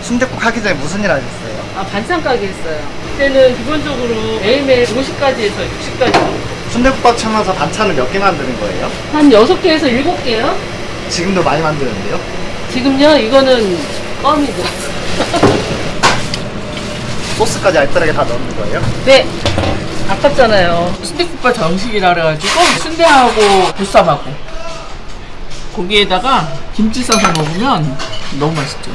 순댓국 하기 전에 무슨 일 하셨어요? 아, 반찬 가게 했어요. 그때는 기본적으로 매일매일 50가지에서 60가지. 순댓국밥 참아서 반찬을 몇 개 만드는 거예요? 한 6개에서 7개요? 지금도 많이 만드는데요? 지금요, 이거는 껌이고. 소스까지 알뜰하게 다 넣는 거예요? 네. 아깝잖아요. 순댓국밥 정식이라 그래가지고 순대하고 보쌈하고 거기에다가 김치 싸서 먹으면 너무 맛있죠.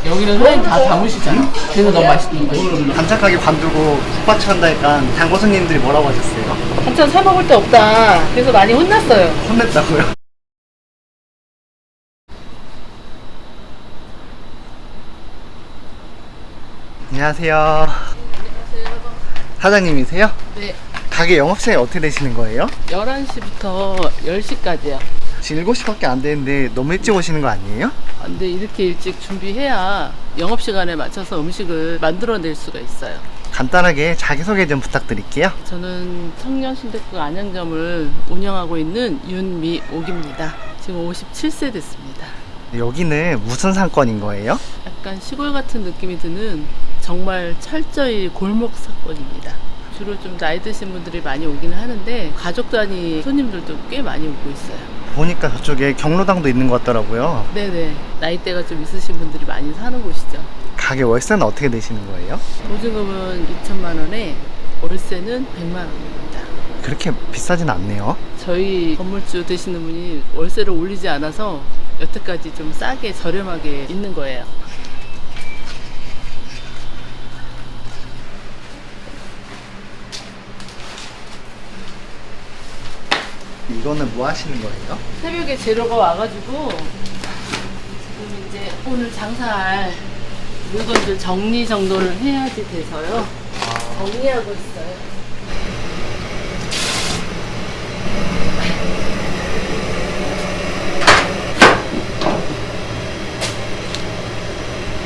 여기는 사장님 다 담으시잖아. 그래서 너무 맛있는 거예요. 반찬 가게 관두고 국밥집 한다니까 단고 손님들이 뭐라고 하셨어요? 반찬 사 먹을 데 없다. 그래서 많이 혼났어요. 혼냈다고요? 안녕하세요. 사장님이세요? 네. 가게 영업시간이 어떻게 되시는 거예요? 11시부터 10시까지요. 지금 7시밖에 안 되는데 너무 일찍 오시는 거 아니에요? 근데 이렇게 일찍 준비해야 영업시간에 맞춰서 음식을 만들어낼 수가 있어요. 간단하게 자기소개 좀 부탁드릴게요. 저는 청년순댓국 안양점을 운영하고 있는 윤미옥입니다. 지금 57세 됐습니다. 여기는 무슨 상권인 거예요? 약간 시골 같은 느낌이 드는 정말 철저히 골목 사건입니다. 주로 좀 나이 드신 분들이 많이 오기는 하는데 가족 단위 손님들도 꽤 많이 오고 있어요. 보니까 저쪽에 경로당도 있는 것 같더라고요. 네네. 나이대가 좀 있으신 분들이 많이 사는 곳이죠. 가게 월세는 어떻게 되시는 거예요? 보증금은 2천만 원에 월세는 100만 원입니다. 그렇게 비싸진 않네요. 저희 건물주 되시는 분이 월세를 올리지 않아서 여태까지 좀 싸게 저렴하게 있는 거예요. 이거는 뭐 하시는 거예요? 새벽에 재료가 와가지고 지금 이제 오늘 장사할 물건들 정리정돈을 해야지 돼서요. 정리하고 있어요.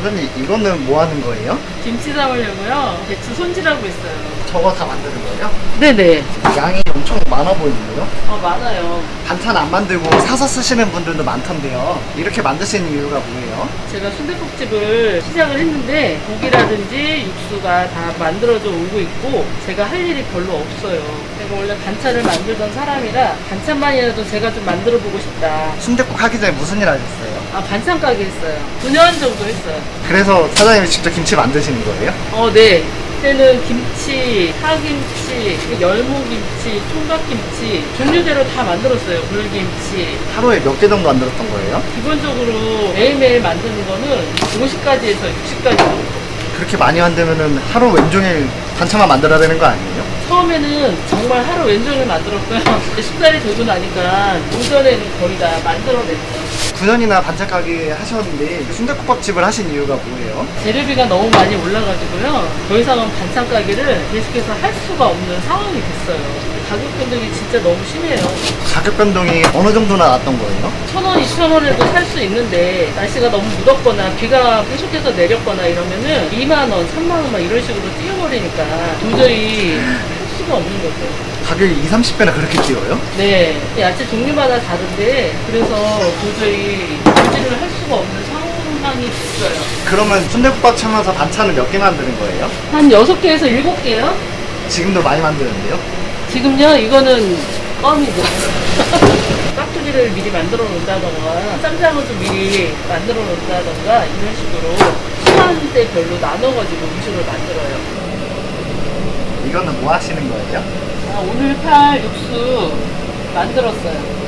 사장님 이거는 뭐 하는 거예요? 김치 담으려고요. 배추 손질하고 있어요. 저거 다 만드는 거예요? 네네. 양이 엄청 많아 보이는데요? 많아요. 반찬 안 만들고 사서 쓰시는 분들도 많던데요. 이렇게 만드시는 이유가 뭐예요? 제가 순댓국집을 시작을 했는데 고기라든지 육수가 다 만들어져 오고 있고 제가 할 일이 별로 없어요. 제가 원래 반찬을 만들던 사람이라 반찬만이라도 제가 좀 만들어 보고 싶다. 순댓국 하기 전에 무슨 일 하셨어요? 아, 반찬 가게 했어요. 9년 정도 했어요. 그래서 사장님이 직접 김치 만드시는 거예요? 네. 그때는 김치, 파김치, 열무김치, 총각김치 종류대로 다 만들었어요. 물김치. 하루에 몇 개 정도 만들었던 거예요? 기본적으로 매일매일 만드는 거는 50가지에서 60가지. 그렇게 많이 만들면은 하루 왼종일 반찬만 만들어야 되는 거 아니에요? 처음에는 정말 하루 왼종일 만들었고요. 식달이 되고 나니까 오전에는 거의 다 만들어냈죠. 9년이나 반찬 가게 하셨는데 순댓국밥집을 하신 이유가 뭐예요? 재료비가 너무 많이 올라가지고요. 더 이상은 반찬 가게를 계속해서 할 수가 없는 상황이 됐어요. 가격 변동이 진짜 너무 심해요. 가격 변동이 어느 정도나 났던 거예요? 1,000원, 2,000원에도 살 수 있는데 날씨가 너무 묻었거나 비가 계속해서 내렸거나 이러면은 2만 원, 3만 원 막 이런 식으로 뛰어버리니까 도저히 할 수가 없는 거죠. 가격이 20, 30배나 그렇게 뛰어요? 네, 야채 종류마다 다른데 그래서 도저히 유지를 할 수가 없는 상황이 됐어요. 그러면 순댓국밥 참아서 반찬을 몇 개 만드는 거예요? 한 6개에서 7개요? 지금도 많이 만드는데요? 지금요, 이거는 껌이고 깍두기를 미리 만들어 놓는다던가 쌈장을 좀 미리 만들어 놓는다던가 이런 식으로 시간대별로 나눠가지고 음식을 만들어요. 이거는 뭐 하시는 거예요? 오늘 팔 육수 만들었어요.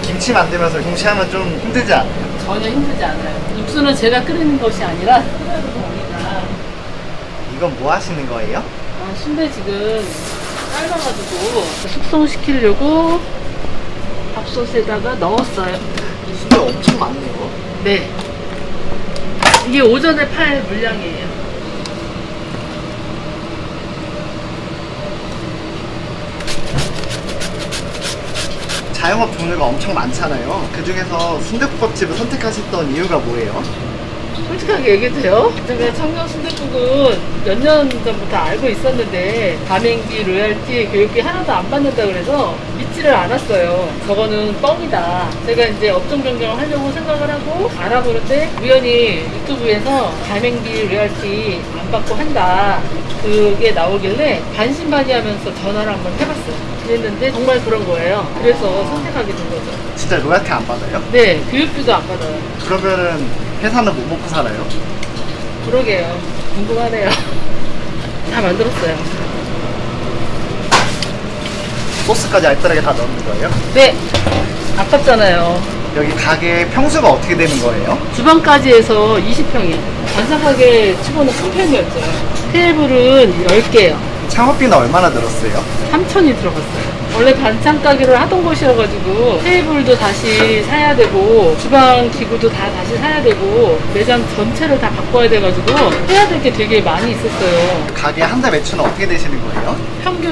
김치 만들면서 동시에 하면 좀 힘들지 않아요? 전혀 힘들지 않아요. 육수는 제가 끓이는 것이 아니라 끓여서 먹으니까. 이건 뭐 하시는 거예요? 순대 지금 삶아가지고 숙성시키려고 밥솥에다가 넣었어요. 순대 엄청 많네요. 네. 이게 오전에 팔 물량이에요. 자영업 종류가 엄청 많잖아요. 그 중에서 순댓국밥집을 선택하셨던 이유가 뭐예요? 솔직하게 얘기해도 돼요? 제가 청년 순댓국은 몇 년 전부터 알고 있었는데 가맹비, 로얄티, 교육비 하나도 안 받는다 그래서 믿지를 않았어요. 저거는 뻥이다. 제가 이제 업종 변경을 하려고 생각을 하고 알아보는데 우연히 유튜브에서 가맹비, 로얄티 안 받고 한다. 그게 나오길래 반신반의하면서 전화를 한번 해봤어요. 그랬는데 정말 그런 거예요. 그래서 선택하게 된 거죠. 진짜 로얄티 안 받아요? 네, 교육비도 안 받아요. 그러면은 회사는 못 먹고 살아요? 그러게요. 궁금하네요. 다 만들었어요. 소스까지 알뜰하게 다 넣는 거예요? 네, 아깝잖아요. 여기 가게 평수가 어떻게 되는 거예요? 주방까지 해서 20평이에요. 반상가게 치고는 큰 편이었죠. 테이블은 10개요. 창업비는 얼마나 들었어요? 3천이 들어갔어요. 원래 반찬 가게를 하던 곳이어가지고 테이블도 다시 사야 되고 주방 기구도 다 다시 사야 되고 매장 전체를 다 바꿔야 돼가지고 해야 될 게 되게 많이 있었어요. 가게 한 달 매출은 어떻게 되시는 거예요? 평균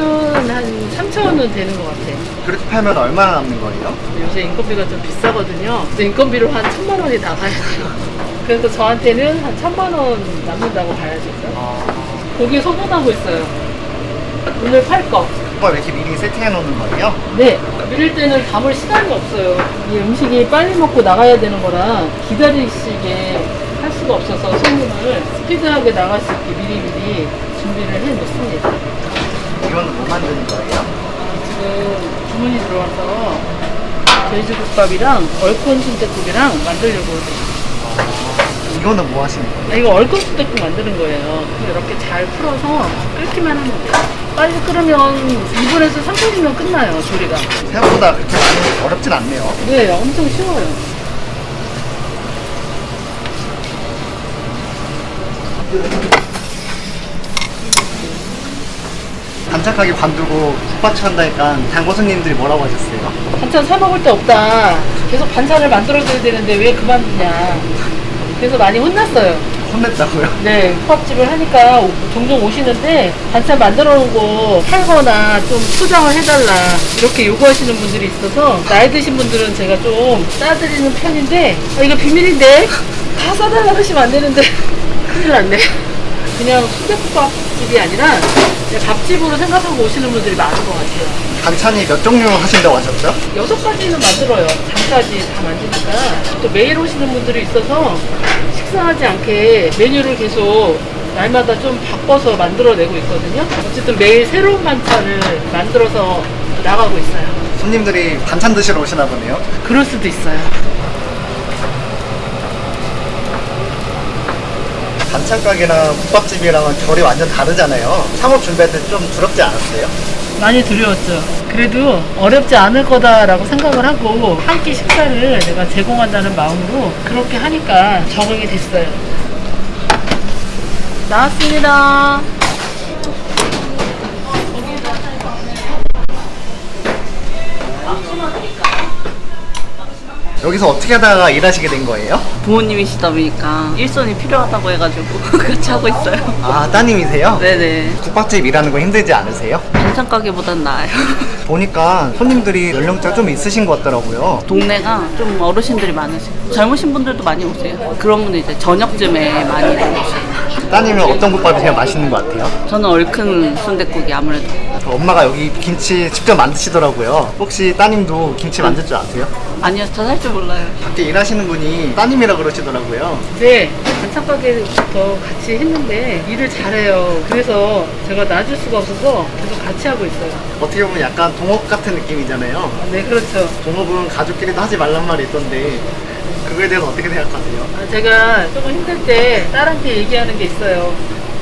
한 3천원은 되는 것 같아요. 그렇게 팔면 얼마나 남는 거예요? 요새 인건비가 좀 비싸거든요. 그래서 인건비로 한 1,000만 원이 나가야 돼요. 그래서 저한테는 한 1,000만 원 남는다고 봐야죠. 고기 소분하고 있어요. 오늘 팔 거. 오빠 왜 이렇게 미리 세팅해 놓는 거예요? 네, 밀릴 때는 담을 시간이 없어요. 이 음식이 빨리 먹고 나가야 되는 거라 기다리시게 할 수가 없어서 손님을 스피드하게 나갈 수 있게 미리미리 준비를 해 놓습니다. 이거는 뭐 만드는 거예요? 지금 주문이 들어와서 돼지국밥이랑 얼큰 순댓국이랑 만들려고. 이거는 뭐 하시는 거예요? 이거 얼큰 순댓국 만드는 거예요. 이렇게 잘 풀어서 끓기만 하면 돼요. 빨리 끓으면 2분에서 3분이면 끝나요, 조리가. 생각보다 그렇게 많이 어렵진 않네요. 네, 엄청 쉬워요. 반찬 가게 관두고 국밥집 한다니까 단골 손님들이 뭐라고 하셨어요? 반찬 사 먹을 데 없다. 계속 반찬을 만들어줘야 되는데 왜 그만두냐. 그래서 많이 혼났어요. 혼냈다고요? 네, 국밥집을 하니까 종종 오시는데 반찬 만들어 놓은 거 팔거나 좀 포장을 해달라 이렇게 요구하시는 분들이 있어서 나이 드신 분들은 제가 좀 싸드리는 편인데 이거 비밀인데 다 싸달라고 하시면 안 되는데 큰일 났네. 그냥 순댓국밥집이 아니라 그냥 밥집으로 생각하고 오시는 분들이 많은 것 같아요. 반찬이 몇 종류 하신다고 하셨죠? 6가지는 만들어요. 장까지 다 만드니까. 또 매일 오시는 분들이 있어서 식상하지 않게 메뉴를 계속 날마다 좀 바꿔서 만들어내고 있거든요. 어쨌든 매일 새로운 반찬을 만들어서 나가고 있어요. 손님들이 반찬 드시러 오시나 보네요. 그럴 수도 있어요. 반찬 가게랑 국밥집이랑은 결이 완전 다르잖아요. 창업 준비할 때 좀 두렵지 않았어요? 많이 두려웠죠. 그래도 어렵지 않을 거다라고 생각을 하고 한 끼 식사를 내가 제공한다는 마음으로 그렇게 하니까 적응이 됐어요. 나왔습니다. 여기서 어떻게 하다가 일하시게 된 거예요? 부모님이시다 보니까 일손이 필요하다고 해가지고 같이 하고 있어요. 아, 따님이세요? 네네. 국밥집 일하는 거 힘들지 않으세요? 반찬 가게보단 나아요. 보니까 손님들이 연령대가 좀 있으신 것 같더라고요. 동네가 좀 어르신들이 많으세요. 젊으신 분들도 많이 오세요. 그런 분들 이제 저녁쯤에 많이 오세요. 따님은 어떤 국밥이 제일 맛있는 것 같아요? 저는 얼큰 순댓국이 아무래도. 엄마가 여기 김치 직접 만드시더라고요. 혹시 따님도 김치 만들 줄 아세요? 아니요, 저 할 줄 몰라요. 밖에 일하시는 분이 따님이라 그러시더라고요. 네, 반찬 가게부터 같이 했는데 일을 잘해요. 그래서 제가 놔줄 수가 없어서 계속 같이 하고 있어요. 어떻게 보면 약간 동업 같은 느낌이잖아요. 네, 그렇죠. 동업은 가족끼리도 하지 말란 말이 있던데 그거에 대해서 어떻게 생각하세요? 제가 조금 힘들 때 딸한테 얘기하는 게 있어요.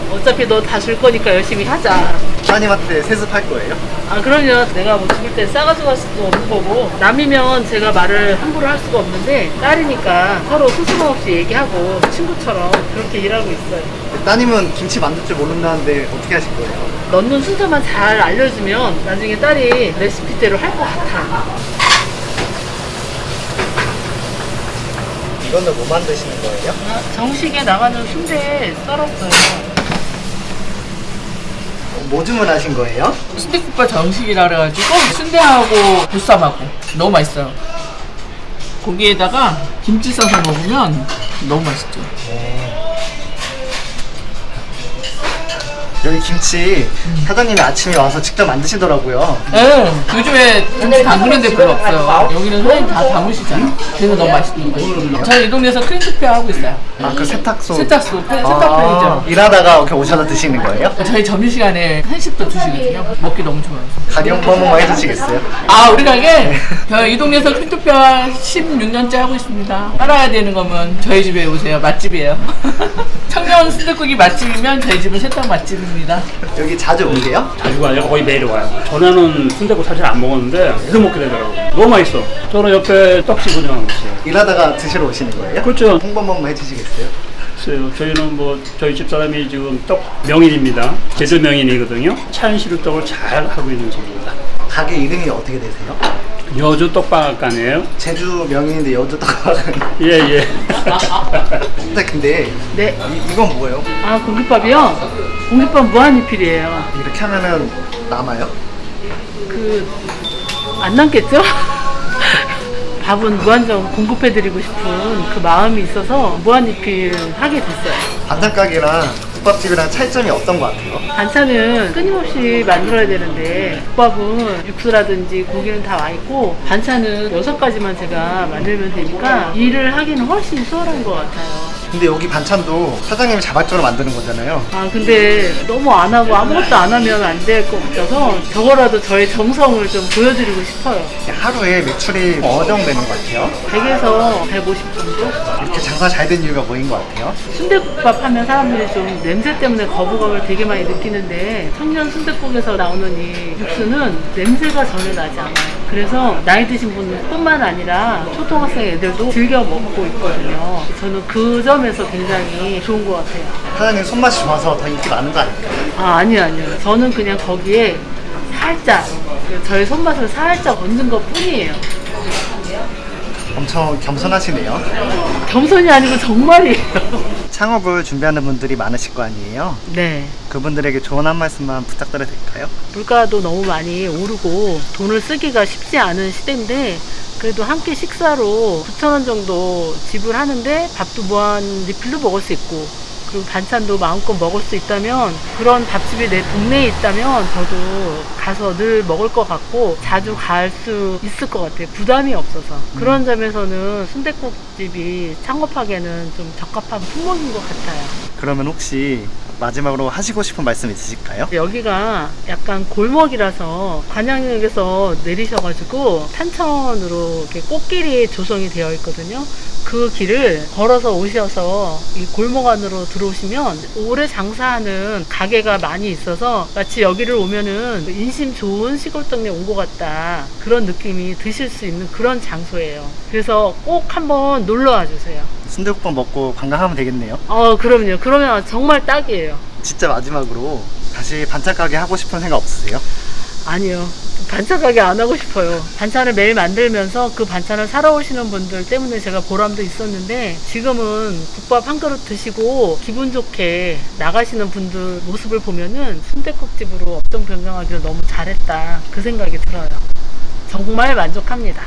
어차피 너 다 줄 거니까 열심히 하자. 따님한테 세습할 거예요? 아, 그러면 내가 뭐 죽을 때 싸가지고 갈 수도 없는 거고 남이면 제가 말을 함부로 할 수가 없는데 딸이니까 서로 스스럼 없이 얘기하고 친구처럼 그렇게 일하고 있어요. 따님은 김치 만들 줄 모른다는데 어떻게 하실 거예요? 넣는 순서만 잘 알려주면 나중에 딸이 레시피대로 할 것 같아. 이거는 뭐 만드시는 거예요? 정식에 나가는 순대 썰었어요. 뭐 주문하신 거예요? 순댓국밥 정식이라 그래가지고 순대하고 보쌈하고 너무 맛있어요. 고기에다가 김치 싸서 먹으면 너무 맛있죠. 여기 김치 사장님이 아침에 와서 직접 만드시더라고요. 네, 요즘에 김치 담그는 데 별로 없어요. 여기는 사장님 다 담으시잖아. 그래서 너무 맛있는 거예요. 저희 이 동네에서 크림투표 하고 있어요. 아, 그 세탁소. 세탁소, 세탁소이죠. 일하다가 이렇게 오셔서 드시는 거예요? 저희 점심시간에 한식도 주시거든요. 먹기 너무 좋아요. 가격 한 번만 해주시겠어요? 아, 우리 가게? 저희 이 동네에서 크림투표 16년째 하고 있습니다. 따라야 되는 거면 저희 집에 오세요. 맛집이에요. 청년 순댓국이 맛집이면 저희 집은 세탁 맛집입니다. 여기 자주 오세요? 자주가 아니라 거의 매일 와요. 전에는 순댓국 사실 안 먹었는데 계속 먹게 되더라고요. 너무 맛있어. 저는 옆에 떡집 운영하고 있어요. 일하다가 드시러 오시는 거예요? 그렇죠. 홍보 한 번만 해주시겠어요? 글쎄요. 저희는 뭐 저희 집사람이 지금 떡 명인입니다. 제주 명인이거든요. 찬시루 떡을 잘 하고 있는 집입니다. 가게 이름이 어떻게 되세요? 여주 떡방앗간이에요. 제주 명인인데 여주 떡방은. 예. 근데 네. 이건 뭐예요? 아, 공깃밥이요? 공깃밥 무한리필이에요. 이렇게 하면은 남아요? 안 남겠죠? 밥은 무한정 공급해드리고 싶은 그 마음이 있어서 무한리필 하게 됐어요. 반찬 가게랑 국밥집이랑 차이점이 어떤 것 같아요? 반찬은 끊임없이 만들어야 되는데 국밥은 육수라든지 고기는 다 와 있고 반찬은 6가지만 제가 만들면 되니까 일을 하기는 훨씬 수월한 것 같아요. 근데 여기 반찬도 사장님이 자발적으로 만드는 거잖아요. 아, 근데 너무 안 하고 아무것도 안 하면 안 될 것 같아서 저거라도 저의 정성을 좀 보여드리고 싶어요. 하루에 매출이 어느 정도 되는 것 같아요? 100에서 150 정도? 이렇게 장사 잘 된 이유가 뭐인 것 같아요? 순댓국밥 하면 사람들이 좀 냄새 때문에 거부감을 되게 많이 느끼는데 청년 순댓국에서 나오는 이 육수는 냄새가 전혀 나지 않아요. 그래서 나이 드신 분뿐만 아니라 초등학생 애들도 즐겨 먹고 있거든요. 저는 그 점에서 굉장히 좋은 것 같아요. 사장님 손맛이 좋아서 더 인기 많은 거 아닐까요? 아, 아니요. 저는 그냥 거기에 살짝 저의 손맛을 살짝 얹은 것 뿐이에요. 엄청 겸손하시네요. 겸손이 아니고 정말이에요. 창업을 준비하는 분들이 많으실 거 아니에요? 네. 그분들에게 조언 한 말씀만 부탁드려도 될까요? 물가도 너무 많이 오르고 돈을 쓰기가 쉽지 않은 시대인데 그래도 한 끼 식사로 9,000원 정도 지불하는데 밥도 무한 리필로 먹을 수 있고 그리고 반찬도 마음껏 먹을 수 있다면 그런 밥집이 내 동네에 있다면 저도 가서 늘 먹을 것 같고 자주 갈 수 있을 것 같아요. 부담이 없어서. 그런 점에서는 순댓국집이 창업하기에는 좀 적합한 품목인 것 같아요. 그러면 혹시 마지막으로 하시고 싶은 말씀 있으실까요? 여기가 약간 골목이라서 관양역에서 내리셔가지고 탄천으로 이렇게 꽃길이 조성이 되어 있거든요. 그 길을 걸어서 오셔서 이 골목 안으로 들어오시면 오래 장사하는 가게가 많이 있어서 마치 여기를 오면은 인심 좋은 시골 동네 온 것 같다 그런 느낌이 드실 수 있는 그런 장소예요. 그래서 꼭 한번 놀러 와 주세요. 순대국밥 먹고 관광하면 되겠네요. 그럼요. 그러면 정말 딱이에요. 진짜 마지막으로 다시 반찬 가게 하고 싶은 생각 없으세요? 아니요. 반찬 가게 안 하고 싶어요. 반찬을 매일 만들면서 그 반찬을 사러 오시는 분들 때문에 제가 보람도 있었는데 지금은 국밥 한 그릇 드시고 기분 좋게 나가시는 분들 모습을 보면은 순댓국집으로 업종 변경하기를 너무 잘했다 그 생각이 들어요. 정말 만족합니다.